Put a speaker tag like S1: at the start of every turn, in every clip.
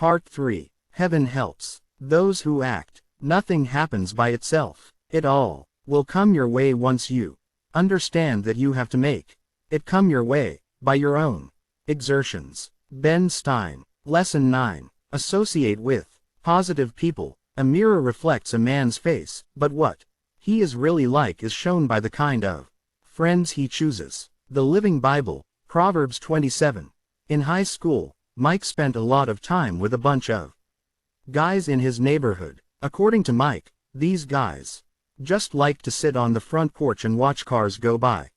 S1: Part 3. Heaven helps those who act. Nothing happens by itself. It all will come your way once you understand that you have to make it come your way by your own exertions. Ben Stein. Lesson 9. Associate with positive people. A mirror reflects a man's face, but what he is really like is shown by the kind of friends he chooses. The Living Bible, Proverbs 27. In high school, Mike spent a lot of time with a bunch of guys in his neighborhood. According to Mike, these guys just liked to sit on the front porch and watch cars go by.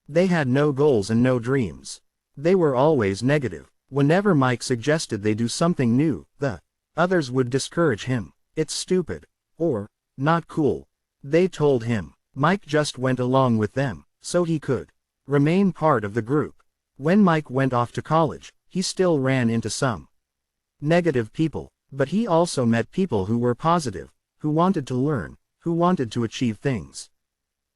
S1: They had no goals and no dreams. They were always negative. Whenever Mike suggested they do something new, the others would discourage him. It's stupid. Or, not cool. They told him. Mike just went along with them, so he could remain part of the group. When Mike went off to college, he still ran into some negative people, but he also met people who were positive, who wanted to learn, who wanted to achieve things.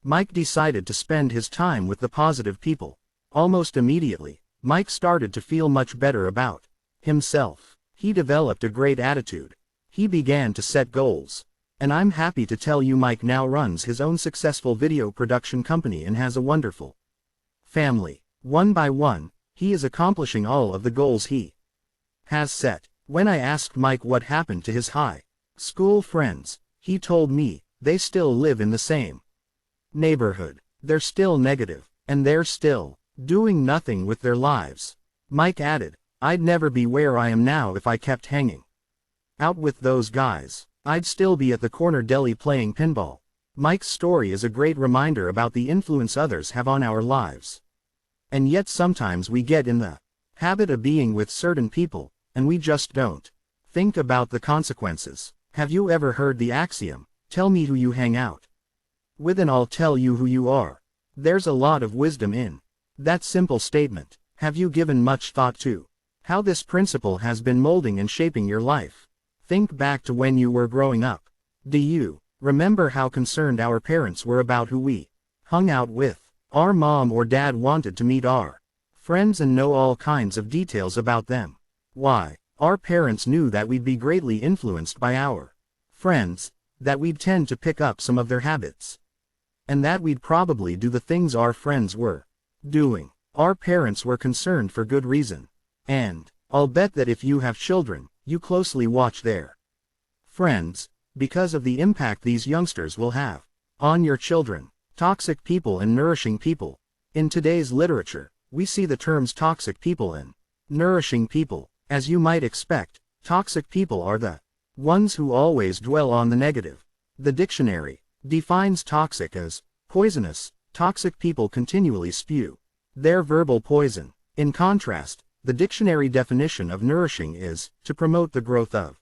S1: Mike decided to spend his time with the positive people. Almost immediately, Mike started to feel much better about himself. He developed a great attitude. He began to set goals. And I'm happy to tell you Mike now runs his own successful video production company and has a wonderful family. One by one, he is accomplishing all of the goals he has set. When I asked Mike what happened to his high school friends, he told me they still live in the same neighborhood. They're still negative, and they're still doing nothing with their lives. Mike added, I'd never be where I am now if I kept hanging out with those guys. I'd still be at the corner deli playing pinball. Mike's story is a great reminder about the influence others have on our lives. And yet sometimes we get in the habit of being with certain people, and we just don't think about the consequences. Have you ever heard the axiom, tell me who you hang out with and I'll tell you who you are? There's a lot of wisdom in that simple statement. Have you given much thought to how this principle has been molding and shaping your life? Think back to when you were growing up. Do you remember how concerned our parents were about who we hung out with? Our mom or dad wanted to meet our friends and know all kinds of details about them. Why? Our parents knew that we'd be greatly influenced by our friends, that we'd tend to pick up some of their habits, and that we'd probably do the things our friends were doing. Our parents were concerned for good reason. And I'll bet that if you have children, you closely watch their friends, because of the impact these youngsters will have on your children. Toxic people and nourishing people. In today's literature, we see the terms toxic people and nourishing people. As you might expect, toxic people are the ones who always dwell on the negative. The dictionary defines toxic as poisonous. Toxic people continually spew their verbal poison. In contrast, the dictionary definition of nourishing is to promote the growth of.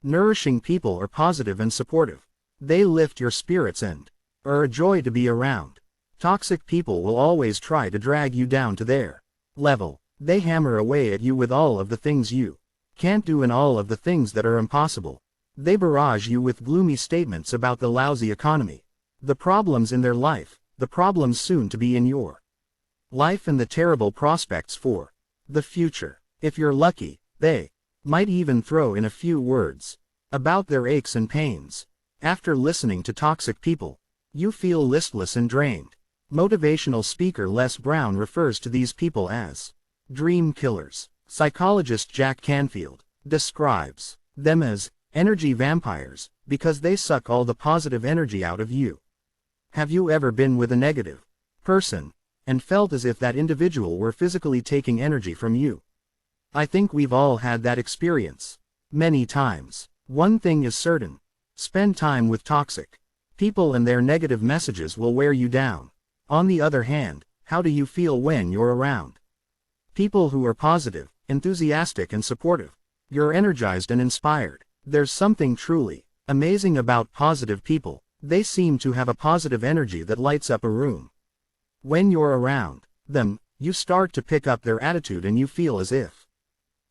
S1: Nourishing people are positive and supportive. They lift your spirits and are a joy to be around. Toxic people will always try to drag you down to their level. They hammer away at you with all of the things you can't do and all of the things that are impossible. They barrage you with gloomy statements about the lousy economy, the problems in their life, the problems soon to be in your life, and the terrible prospects for the future. If you're lucky, they might even throw in a few words about their aches and pains. After listening to toxic people, you feel listless and drained. Motivational speaker Les Brown refers to these people as dream killers. Psychologist Jack Canfield describes them as energy vampires, because they suck all the positive energy out of you. Have you ever been with a negative person and felt as if that individual were physically taking energy from you? I think we've all had that experience many times. One thing is certain: spend time with toxic people and their negative messages will wear you down. On the other hand, how do you feel when you're around people who are positive, enthusiastic and supportive? You're energized and inspired. There's something truly amazing about positive people. They seem to have a positive energy that lights up a room. When you're around them, you start to pick up their attitude and you feel as if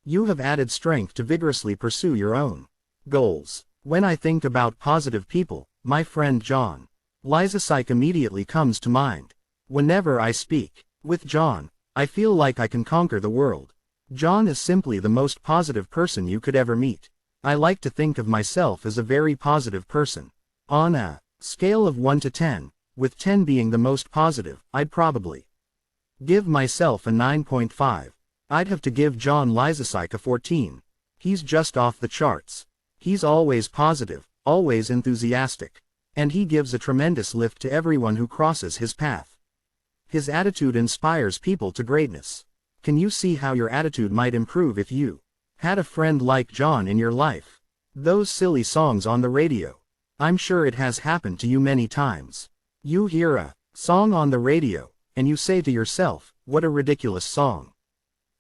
S1: you have added strength to vigorously pursue your own goals. When I think about positive people, my friend John Lysasike immediately comes to mind. Whenever I speak with John, I feel like I can conquer the world. John is simply the most positive person you could ever meet. I like to think of myself as a very positive person. On a scale of 1 to 10, with 10 being the most positive, I'd probably give myself a 9.5. I'd have to give John Lysicyk a 14. He's just off the charts. He's always positive, always enthusiastic. And he gives a tremendous lift to everyone who crosses his path. His attitude inspires people to greatness. Can you see how your attitude might improve if you had a friend like John in your life? Those silly songs on the radio. I'm sure it has happened to you many times. You hear a song on the radio, and you say to yourself, what a ridiculous song.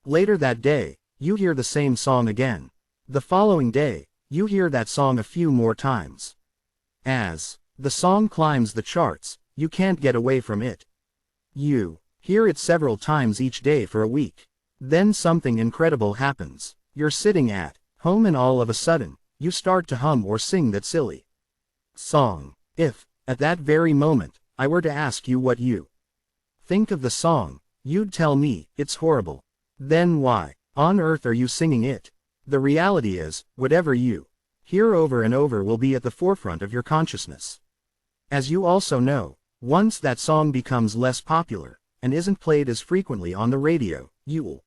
S1: Later that day, you hear the same song again. The following day, you hear that song a few more times. As the song climbs the charts, you can't get away from it. You hear it several times each day for a week. Then something incredible happens. You're sitting at home and all of a sudden, you start to hum or sing that silly song. If, at that very moment, I were to ask you what you think of the song, you'd tell me, it's horrible. Then why on earth are you singing it? The reality is, whatever you hear over and over will be at the forefront of your consciousness. As you also know, once that song becomes less popular, and isn't played as frequently on the radio, you'll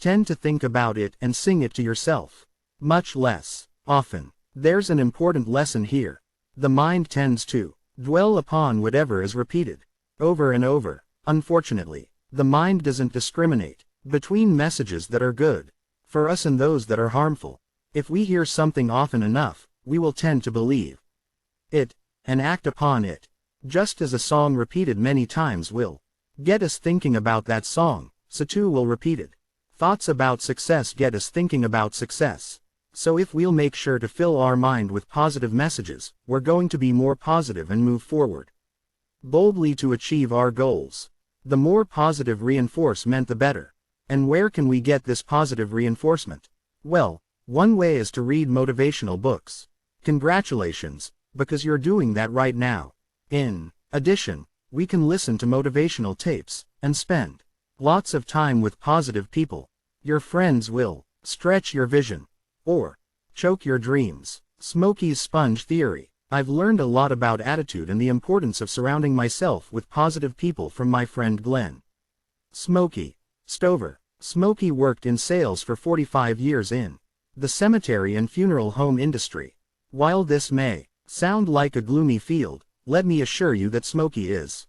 S1: tend to think about it and sing it to yourself much less often. There's an important lesson here. The mind tends to dwell upon whatever is repeated over and over. Unfortunately, the mind doesn't discriminate between messages that are good for us and those that are harmful. If we hear something often enough, we will tend to believe it and act upon it. Just as a song repeated many times will get us thinking about that song, so too will repeated thoughts about success get us thinking about success. So if we'll make sure to fill our mind with positive messages, we're going to be more positive and move forward boldly to achieve our goals. The more positive reinforcement the better. And where can we get this positive reinforcement? Well, one way is to read motivational books. Congratulations, because you're doing that right now. In addition, we can listen to motivational tapes and spend lots of time with positive people. Your friends will stretch your vision or choke your dreams. Smokeys sponge theory. I've learned a lot about attitude and the importance of surrounding myself with positive people from my friend Glenn Smokey Stover. Smokey worked in sales for 45 years in the cemetery and funeral home industry. While this may sound like a gloomy field, let me assure you that Smokey is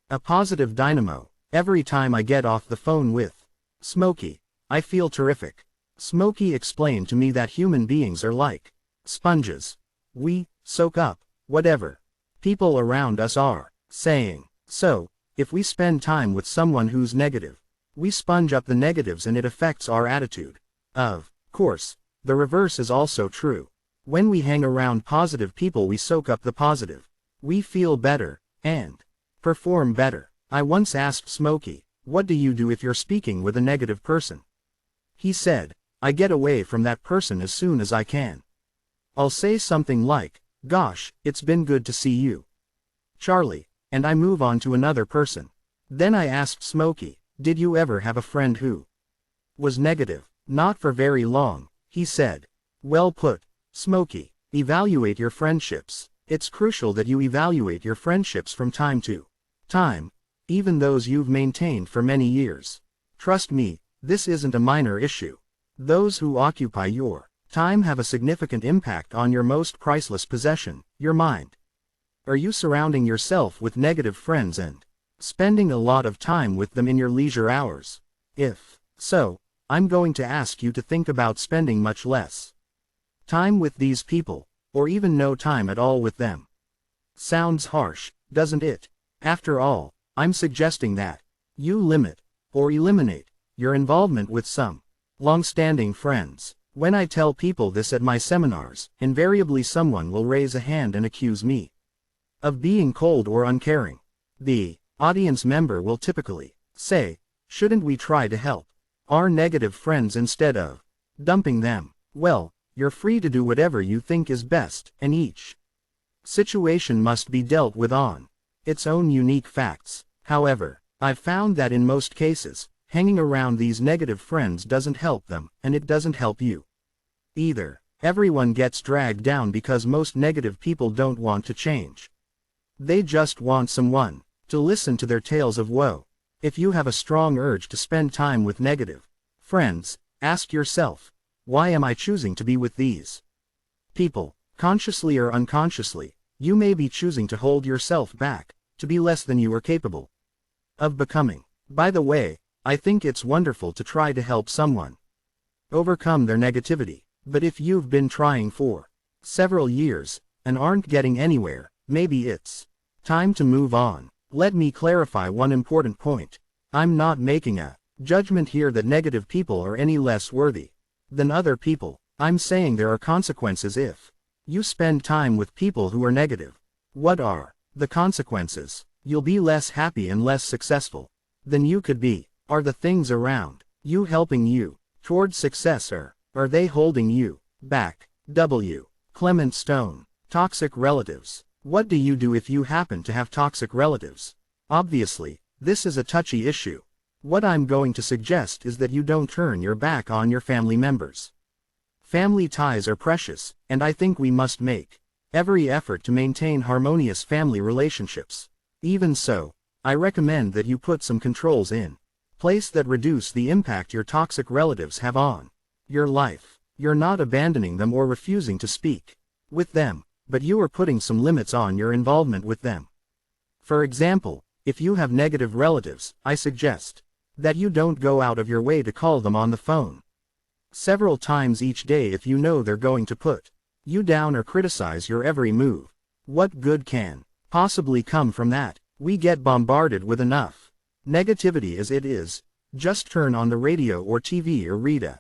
S1: a positive dynamo. Every time I get off the phone with Smokey, I feel terrific. Smokey explained to me that human beings are like sponges. We soak up whatever people around us are saying. So, if we spend time with someone who's negative, we sponge up the negatives and it affects our attitude. Of course, the reverse is also true. When we hang around positive people, we soak up the positive. We feel better and perform better. I once asked Smokey, what do you do if you're speaking with a negative person? He said, I get away from that person as soon as I can. I'll say something like, gosh, it's been good to see you, Charlie, and I move on to another person. Then I asked Smokey, did you ever have a friend who was negative? Not for very long, he said. Well put, Smokey. Evaluate your friendships. It's crucial that you evaluate your friendships from time to time, even those you've maintained for many years. Trust me, this isn't a minor issue. Those who occupy your time have a significant impact on your most priceless possession, your mind. Are you surrounding yourself with negative friends and spending a lot of time with them in your leisure hours? If so, I'm going to ask you to think about spending much less time with these people, or even no time at all with them. Sounds harsh, doesn't it? After all, I'm suggesting that you limit, or eliminate, your involvement with some long-standing friends. When I tell people this at my seminars, invariably someone will raise a hand and accuse me of being cold or uncaring. The audience member will typically say, shouldn't we try to help our negative friends instead of dumping them? Well, you're free to do whatever you think is best, and each situation must be dealt with on its own unique facts. However, I've found that in most cases, Hanging around these negative friends doesn't help them, and it doesn't help you either. Everyone gets dragged down because most negative people don't want to change. They just want someone to listen to their tales of woe. If you have a strong urge to spend time with negative friends, ask yourself, why am I choosing to be with these people? Consciously or unconsciously, you may be choosing to hold yourself back, to be less than you are capable of becoming. By the way, I think it's wonderful to try to help someone overcome their negativity. But if you've been trying for several years and aren't getting anywhere, maybe it's time to move on. Let me clarify one important point. I'm not making a judgment here that negative people are any less worthy than other people. I'm saying there are consequences if you spend time with people who are negative. What are the consequences? You'll be less happy and less successful than you could be. Are the things around you helping you towards success, or are they holding you back? W. Clement Stone. Toxic relatives. What do you do if you happen to have toxic relatives? Obviously, this is a touchy issue. What I'm going to suggest is that you don't turn your back on your family members. Family ties are precious, and I think we must make every effort to maintain harmonious family relationships. Even so, I recommend that you put some controls in place that reduce the impact your toxic relatives have on your life. You're not abandoning them or refusing to speak with them, but you are putting some limits on your involvement with them. For example, if you have negative relatives, I suggest that you don't go out of your way to call them on the phone several times each day if you know they're going to put you down or criticize your every move. What good can possibly come from that? We get bombarded with enough negativity as it is. Just turn on the radio or TV or read a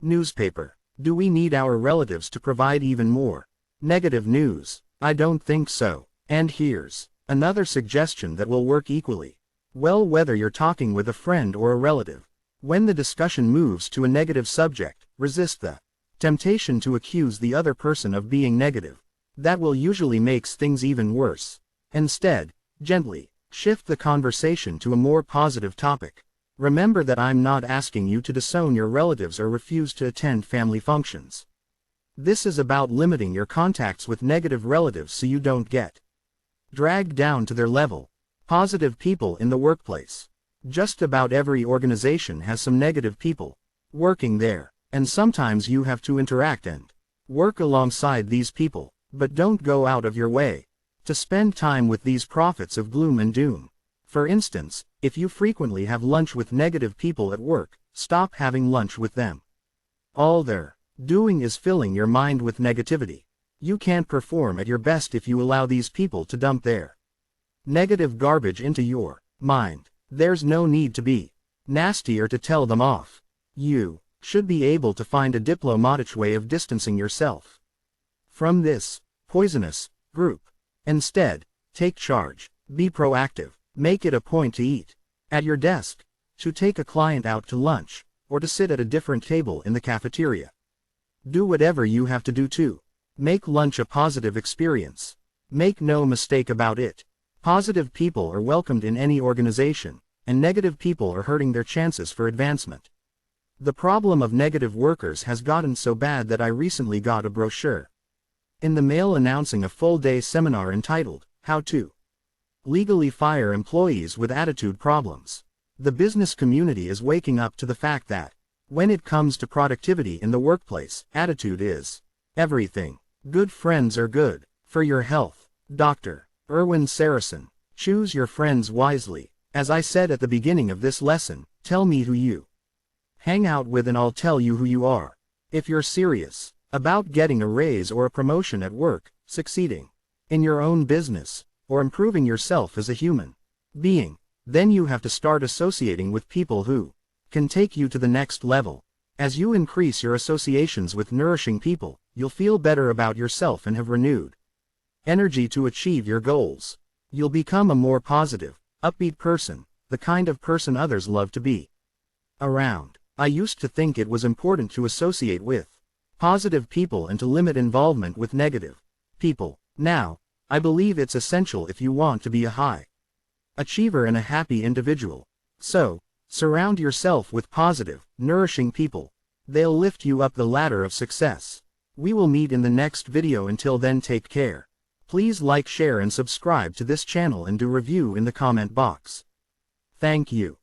S1: newspaper. Do we need our relatives to provide even more negative news? I don't think so. And here's another suggestion that will work equally well whether you're talking with a friend or a relative. When the discussion moves to a negative subject, resist the temptation to accuse the other person of being negative. That will usually makes things even worse. Instead, gently shift the conversation to a more positive topic. Remember that I'm not asking you to disown your relatives or refuse to attend family functions. This is about limiting your contacts with negative relatives so you don't get dragged down to their level. Positive people in the workplace. Just about every organization has some negative people working there, and sometimes you have to interact and work alongside these people, but don't go out of your way to spend time with these prophets of gloom and doom. For instance, if you frequently have lunch with negative people at work, stop having lunch with them. All they're doing is filling your mind with negativity. You can't perform at your best if you allow these people to dump their negative garbage into your mind. There's no need to be nasty or to tell them off. You should be able to find a diplomatic way of distancing yourself from this poisonous group. Instead, take charge. Be proactive. Make it a point to eat at your desk, to take a client out to lunch, or to sit at a different table in the cafeteria. Do whatever you have to do to make lunch a positive experience. Make no mistake about it. Positive people are welcomed in any organization, and negative people are hurting their chances for advancement. The problem of negative workers has gotten so bad that I recently got a brochure in the mail announcing a full-day seminar entitled, How to Legally Fire Employees with Attitude Problems. The business community is waking up to the fact that, when it comes to productivity in the workplace, attitude is everything. Good friends are good for your health. Dr. Erwin Saracen. Choose your friends wisely. As I said at the beginning of this lesson, tell me who you hang out with and I'll tell you who you are. If you're serious about getting a raise or a promotion at work, succeeding in your own business, or improving yourself as a human being, then you have to start associating with people who can take you to the next level. As you increase your associations with nourishing people, you'll feel better about yourself and have renewed energy to achieve your goals. You'll become a more positive, upbeat person, the kind of person others love to be around. I used to think it was important to associate with positive people and to limit involvement with negative people. Now, I believe it's essential if you want to be a high achiever and a happy individual. So, Surround yourself with positive, nourishing people. They'll lift you up the ladder of success. We will meet in the next video. Until then, take care. Please like, share and subscribe to this channel and do review in the comment box. Thank you.